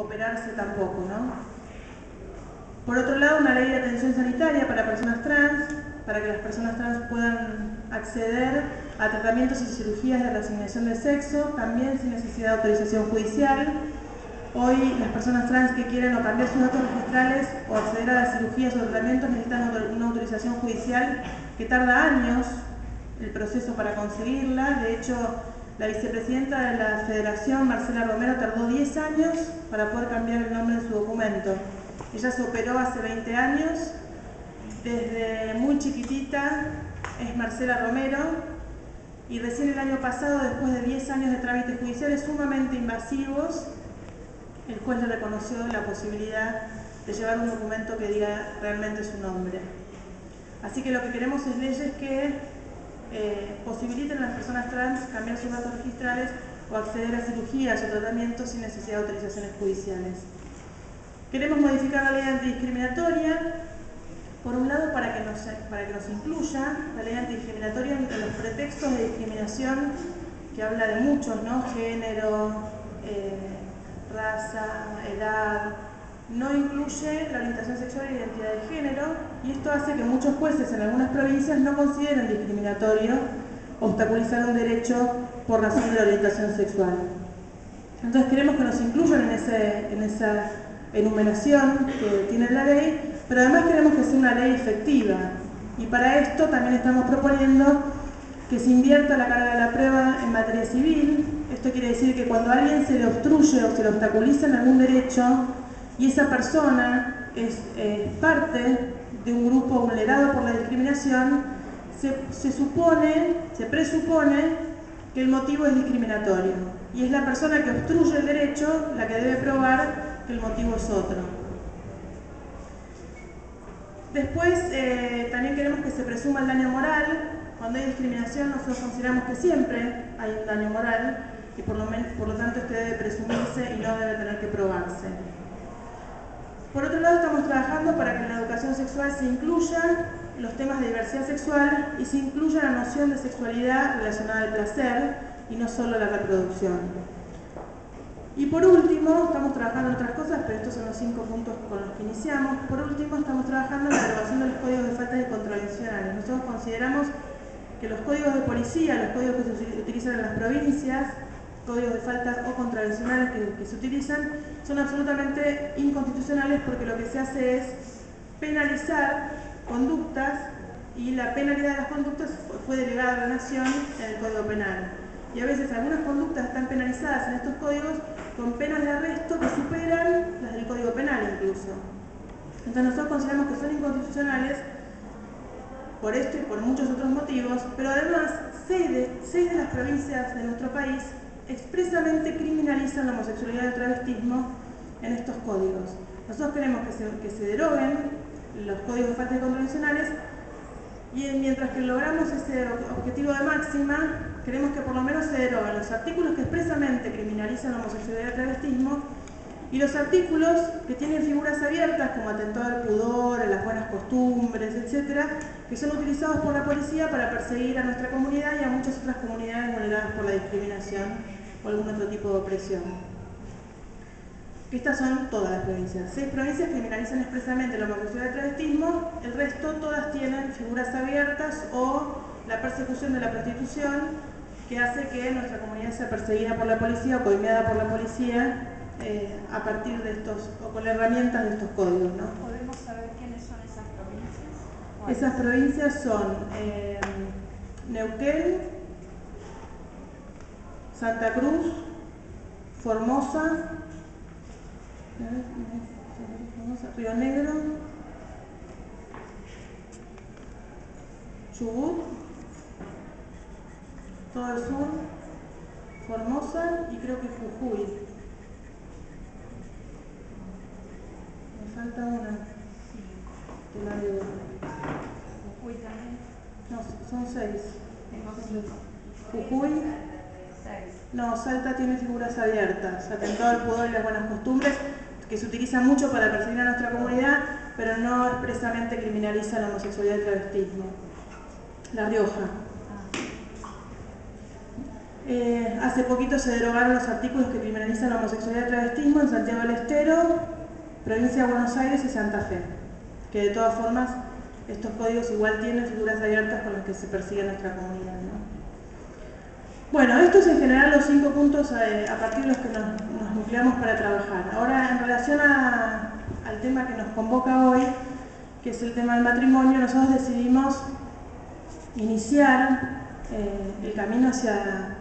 operarse tampoco, ¿no? Por otro lado, una ley de atención sanitaria para personas trans, para que las personas trans puedan acceder a tratamientos y cirugías de reasignación de sexo, también sin necesidad de autorización judicial. Hoy las personas trans que quieren o cambiar sus datos registrales o acceder a las cirugías o tratamientos necesitan una autorización judicial que tarda años el proceso para conseguirla. De hecho, la vicepresidenta de la Federación, Marcela Romero, tardó 10 años para poder cambiar el nombre de su documento. Ella se operó hace 20 años, desde muy chiquitita es Marcela Romero, y recién el año pasado, después de 10 años de trámites judiciales sumamente invasivos, el juez le reconoció la posibilidad de llevar un documento que diga realmente su nombre. Así que lo que queremos es leyes que posibiliten a las personas trans cambiar sus datos registrales o acceder a cirugías o tratamientos sin necesidad de autorizaciones judiciales. Queremos modificar la ley antidiscriminatoria, por un lado para que nos incluya la ley antidiscriminatoria en los pretextos de discriminación que habla de muchos, ¿no? Género, raza, edad, no incluye la orientación sexual e identidad de género, y esto hace que muchos jueces en algunas provincias no consideren discriminatorio obstaculizar un derecho por razón de la orientación sexual. Entonces queremos que nos incluyan en esa enumeración que tiene la ley, pero además queremos que sea una ley efectiva, y para esto también estamos proponiendo que se invierta la carga de la prueba en materia civil. Esto quiere decir que cuando a alguien se le obstruye o se le obstaculiza en algún derecho y esa persona es parte de un grupo vulnerado por la discriminación, se presupone que el motivo es discriminatorio, y es la persona que obstruye el derecho la que debe probar que el motivo es otro. Después también queremos que se presuma el daño moral. Cuando hay discriminación nosotros consideramos que siempre hay un daño moral y por lo tanto este debe presumirse y no debe tener que probarse. Por otro lado, estamos trabajando para que en la educación sexual se incluyan los temas de diversidad sexual y se incluya la noción de sexualidad relacionada al placer y no solo la reproducción. Y por último, estamos trabajando en otras cosas, pero estos son los 5 puntos con los que iniciamos. Por último, estamos trabajando en la derogación de los códigos de faltas y contravencionales. Nosotros consideramos que los códigos de policía, los códigos que se utilizan en las provincias, códigos de faltas o contravencionales que se utilizan, son absolutamente inconstitucionales, porque lo que se hace es penalizar conductas, y la penalidad de las conductas fue delegada a la Nación en el Código Penal. Y a veces algunas conductas están penalizadas en estos códigos con penas de arresto que superan las del Código Penal incluso. Entonces nosotros consideramos que son inconstitucionales por esto y por muchos otros motivos, pero además 6 de las provincias de nuestro país expresamente criminalizan la homosexualidad y el travestismo en estos códigos. Nosotros queremos que se deroguen los códigos de faltas y contravencionales, y mientras que logramos ese objetivo de máxima, queremos que por lo menos se deroguen los artículos que expresamente criminalizan la homosexualidad y el travestismo, y los artículos que tienen figuras abiertas como atentado al pudor, a las buenas costumbres, etc., que son utilizados por la policía para perseguir a nuestra comunidad y a muchas otras comunidades vulneradas por la discriminación o algún otro tipo de opresión. Estas son todas las provincias. 6 provincias criminalizan expresamente la homosexualidad y el travestismo, el resto todas tienen figuras abiertas o la persecución de la prostitución, que hace que nuestra comunidad sea perseguida por la policía o coimeada por la policía a partir de estos, o con herramientas de estos códigos, ¿no? ¿Podemos saber quiénes son esas provincias? Esas provincias son Neuquén, Santa Cruz, Formosa, Río Negro, Chubut, todo el sur, Formosa y creo que Jujuy. Me falta una. Que la de... Jujuy también. No, son 6. Tengo 5. Jujuy. 6. No, Salta tiene figuras abiertas, atentado al pudor y las buenas costumbres, que se utilizan mucho para perseguir a nuestra comunidad, pero no expresamente criminaliza la homosexualidad y el travestismo. La Rioja. Hace poquito se derogaron los artículos que criminalizan la homosexualidad y travestismo en Santiago del Estero, provincia de Buenos Aires y Santa Fe, que de todas formas estos códigos igual tienen figuras abiertas con las que se persigue nuestra comunidad, ¿no? Bueno, estos en general los 5 puntos a partir de los que nos nucleamos para trabajar. Ahora, en relación al tema que nos convoca hoy, que es el tema del matrimonio, nosotros decidimos iniciar el camino hacia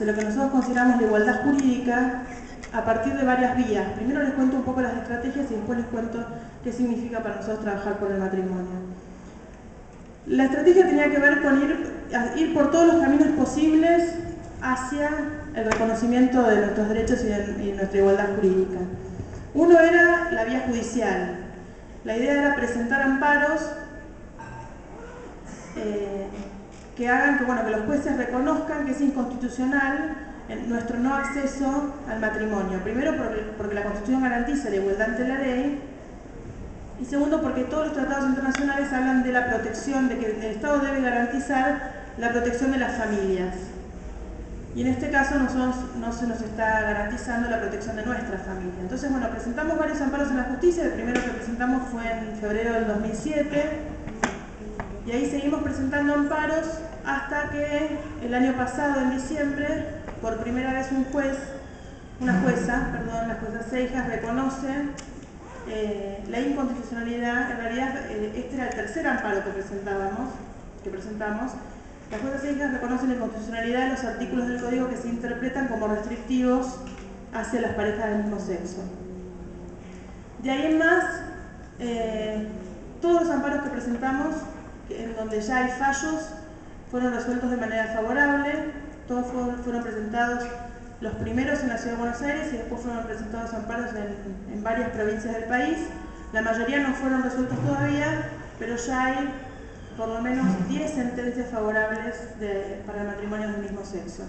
lo que nosotros consideramos la igualdad jurídica a partir de varias vías. Primero les cuento un poco las estrategias y después les cuento qué significa para nosotros trabajar por el matrimonio. La estrategia tenía que ver con ir por todos los caminos posibles hacia el reconocimiento de nuestros derechos y de nuestra igualdad jurídica. Uno era la vía judicial. La idea era presentar amparos que hagan que los jueces reconozcan que es inconstitucional nuestro no acceso al matrimonio. Primero porque la Constitución garantiza la igualdad ante la ley, y segundo porque todos los tratados internacionales hablan de la protección, de que el Estado debe garantizar la protección de las familias. Y en este caso no se nos está garantizando la protección de nuestra familia. Entonces, bueno, presentamos varios amparos en la justicia. El primero que presentamos fue en febrero del 2007. Y ahí seguimos presentando amparos hasta que el año pasado, en diciembre, por primera vez la jueza Seijas reconoce la inconstitucionalidad. En realidad, este era el tercer amparo que presentamos. La jueza Seijas reconoce la inconstitucionalidad de los artículos del Código que se interpretan como restrictivos hacia las parejas del mismo sexo. De ahí en más, todos los amparos que presentamos, en donde ya hay fallos, fueron resueltos de manera favorable. Todos fueron presentados, los primeros en la Ciudad de Buenos Aires, y después fueron presentados amparos en varias provincias del país. La mayoría no fueron resueltos todavía, pero ya hay por lo menos 10 sentencias favorables para el matrimonio del mismo sexo.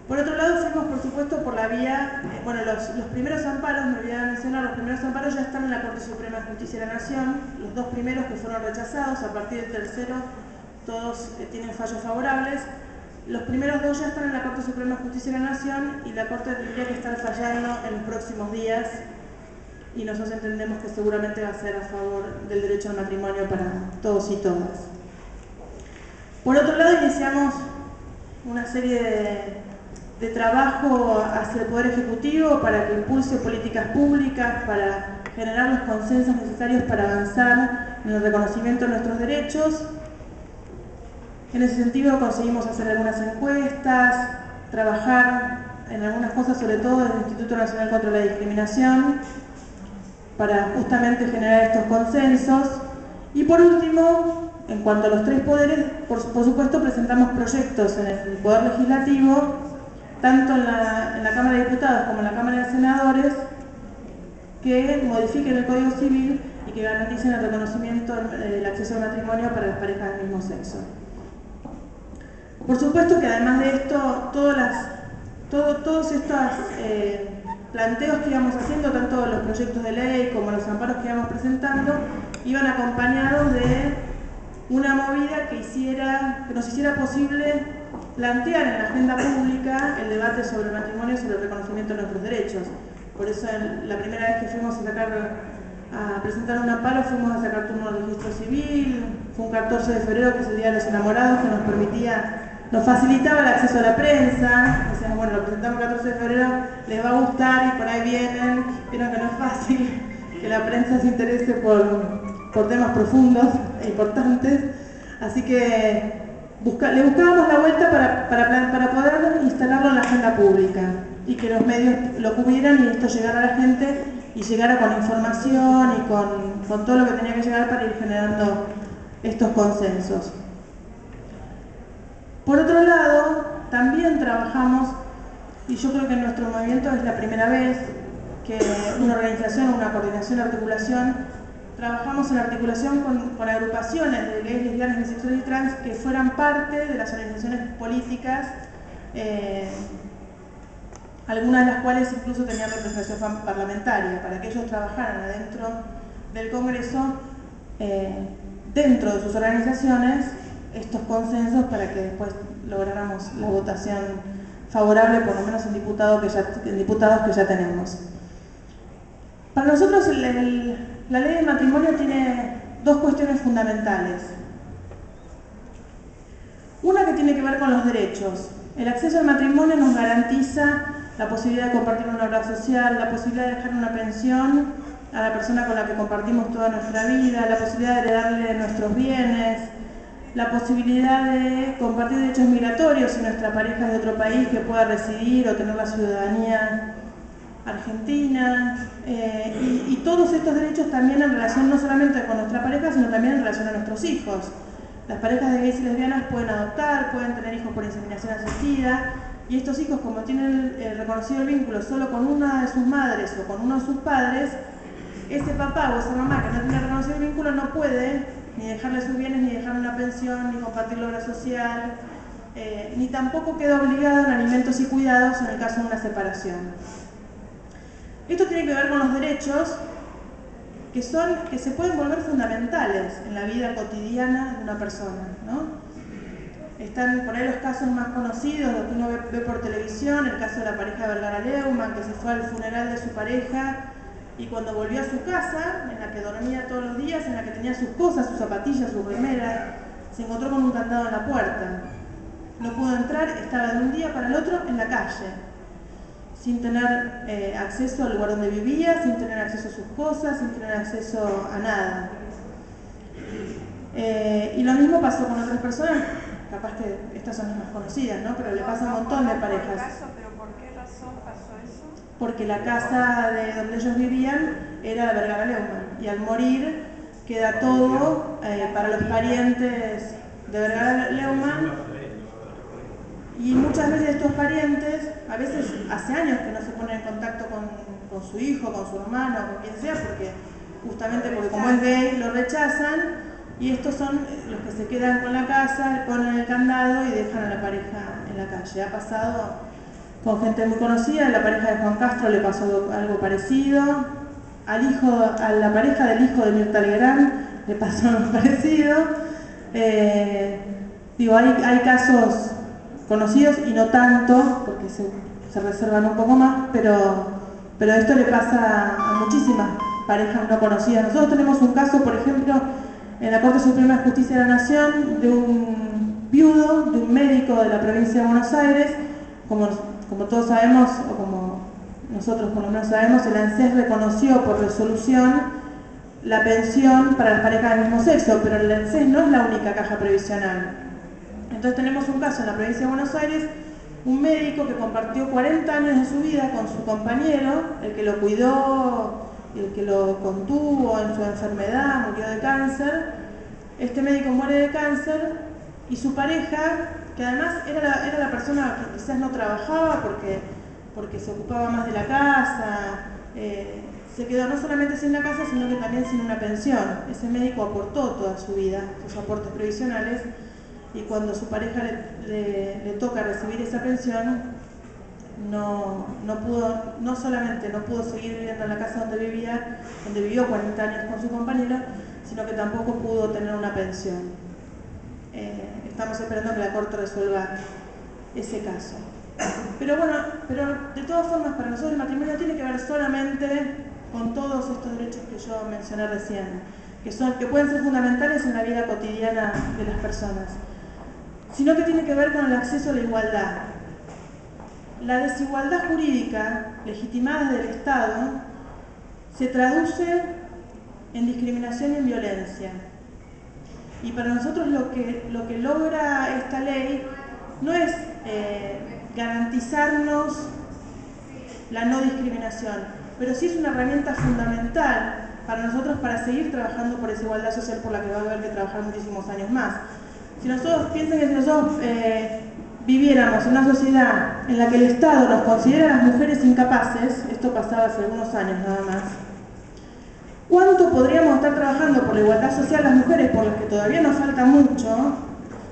Por otro lado, fuimos por supuesto por la vía, los primeros amparos, me olvidaba mencionar, los primeros amparos ya están en la Corte Suprema de Justicia de la Nación. Los 2 primeros que fueron rechazados, a partir del tercero todos tienen fallos favorables. Los primeros 2 ya están en la Corte Suprema de Justicia de la Nación, y la Corte tendría que estar fallando en los próximos días, y nosotros entendemos que seguramente va a ser a favor del derecho al matrimonio para todos y todas. Por otro lado, iniciamos una serie de trabajo hacia el Poder Ejecutivo para que impulse políticas públicas, para generar los consensos necesarios para avanzar en el reconocimiento de nuestros derechos. En ese sentido conseguimos hacer algunas encuestas, trabajar en algunas cosas, sobre todo desde el Instituto Nacional contra la Discriminación, para justamente generar estos consensos. Y por último, en cuanto a los 3 poderes, por supuesto presentamos proyectos en el Poder Legislativo, tanto en la Cámara de Diputados como en la Cámara de Senadores, que modifiquen el Código Civil y que garanticen el reconocimiento del acceso al matrimonio para las parejas del mismo sexo. Por supuesto que además de esto, todos estos planteos que íbamos haciendo, tanto los proyectos de ley como los amparos que íbamos presentando, iban acompañados de una movida que nos hiciera posible plantear en la agenda pública el debate sobre el matrimonio y sobre el reconocimiento de nuestros derechos. Por eso la primera vez que fuimos a presentar un amparo, fuimos a sacar turno al registro civil. Fue un 14 de febrero, que es el Día de los Enamorados, que nos facilitaba el acceso a la prensa. Decíamos, bueno, lo presentamos el 14 de febrero, les va a gustar, y por ahí vienen. Vieron que no es fácil que la prensa se interese por temas profundos e importantes. Así que le buscábamos la vuelta para poder instalarlo en la agenda pública y que los medios lo cubrieran y esto llegara a la gente y llegara con información y con todo lo que tenía que llegar para ir generando estos consensos. Por otro lado, también trabajamos, y yo creo que en nuestro movimiento es la primera vez que una organización, una coordinación de articulación, trabajamos en articulación con agrupaciones de gays, lesbianas, bisexuales y trans que fueran parte de las organizaciones políticas, algunas de las cuales incluso tenían representación parlamentaria, para que ellos trabajaran adentro del Congreso, dentro de sus organizaciones, estos consensos para que después lográramos la votación favorable, por lo menos en diputados que ya tenemos. Para nosotros la ley del matrimonio tiene dos cuestiones fundamentales. Una que tiene que ver con los derechos. El acceso al matrimonio nos garantiza la posibilidad de compartir una obra social, la posibilidad de dejar una pensión a la persona con la que compartimos toda nuestra vida, la posibilidad de heredarle nuestros bienes, la posibilidad de compartir derechos migratorios si nuestra pareja es de otro país que pueda residir o tener la ciudadanía argentina, y todos estos derechos también en relación no solamente con nuestra pareja, sino también en relación a nuestros hijos. Las parejas de gays y lesbianas pueden adoptar, pueden tener hijos por inseminación asistida, y estos hijos, como tienen reconocido el vínculo solo con una de sus madres o con uno de sus padres, ese papá o esa mamá que no tiene reconocido el vínculo no puede ni dejarle sus bienes, ni dejarle una pensión, ni compartir la obra social, ni tampoco queda obligado en alimentos y cuidados en el caso de una separación. Esto tiene que ver con los derechos que se pueden volver fundamentales en la vida cotidiana de una persona, ¿no? Están por ahí los casos más conocidos, los que uno ve por televisión, el caso de la pareja de Vergara Leumann, que se fue al funeral de su pareja y cuando volvió a su casa, en la que dormía todos los días, en la que tenía sus cosas, sus zapatillas, sus remeras, se encontró con un candado en la puerta. No pudo entrar, estaba de un día para el otro en la calle, sin tener acceso al lugar donde vivía, sin tener acceso a sus cosas, sin tener acceso a nada. Y lo mismo pasó con otras personas, capaz que estas son las más conocidas, ¿no? Pero le pasa a un montón de parejas. ¿Pero por qué razón pasó eso? Porque la casa de donde ellos vivían era de Vergara Leumann, y al morir queda todo para los parientes de Vergara Leumann. Y muchas veces estos parientes, a veces hace años que no se ponen en contacto con su hijo, con su hermano, con quien sea, porque como es gay lo rechazan, y estos son los que se quedan con la casa, ponen el candado y dejan a la pareja en la calle. Ha pasado con gente muy conocida, a la pareja de Juan Castro le pasó algo parecido, a la pareja del hijo de Mirta Legrand le pasó algo parecido. Hay casos conocidos y no tanto, porque se reservan un poco más, pero esto le pasa a muchísimas parejas no conocidas. Nosotros tenemos un caso, por ejemplo, en la Corte Suprema de Justicia de la Nación, de un viudo, de un médico de la provincia de Buenos Aires. Como todos sabemos, o como nosotros por lo menos sabemos, el ANSES reconoció por resolución la pensión para las parejas del mismo sexo, pero el ANSES no es la única caja previsional. Entonces tenemos un caso en la provincia de Buenos Aires, un médico que compartió 40 años de su vida con su compañero, el que lo cuidó, el que lo contuvo en su enfermedad, murió de cáncer. Este médico muere de cáncer y su pareja, que además era la persona que quizás no trabajaba porque se ocupaba más de la casa, se quedó no solamente sin la casa, sino que también sin una pensión. Ese médico aportó toda su vida, sus aportes previsionales, y cuando su pareja le toca recibir esa pensión, no solamente no pudo seguir viviendo en la casa donde vivió 40 años con su compañero, sino que tampoco pudo tener una pensión. Estamos esperando que la Corte resuelva ese caso. Pero de todas formas, para nosotros el matrimonio tiene que ver solamente con todos estos derechos que yo mencioné recién, que pueden ser fundamentales en la vida cotidiana de las personas, sino que tiene que ver con el acceso a la igualdad. La desigualdad jurídica legitimada desde el Estado se traduce en discriminación y en violencia. Y para nosotros lo que logra esta ley no es garantizarnos la no discriminación, pero sí es una herramienta fundamental para nosotros para seguir trabajando por esa igualdad social por la que va a haber que trabajar muchísimos años más. Piensen que si nosotros viviéramos en una sociedad en la que el Estado nos considera a las mujeres incapaces, esto pasaba hace algunos años nada más, ¿cuánto podríamos estar trabajando por la igualdad social las mujeres, por las que todavía nos falta mucho,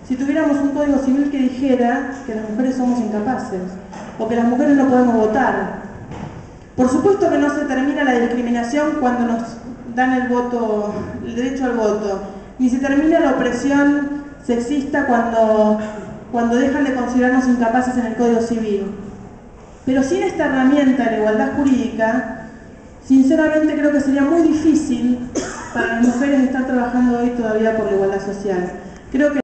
si tuviéramos un código civil que dijera que las mujeres somos incapaces o que las mujeres no podemos votar? Por supuesto que no se termina la discriminación cuando nos dan el derecho al voto, ni se termina la opresión sexista cuando cuando dejan de considerarnos incapaces en el Código Civil. Pero sin esta herramienta de la igualdad jurídica, sinceramente creo que sería muy difícil para las mujeres estar trabajando hoy todavía por la igualdad social. Creo que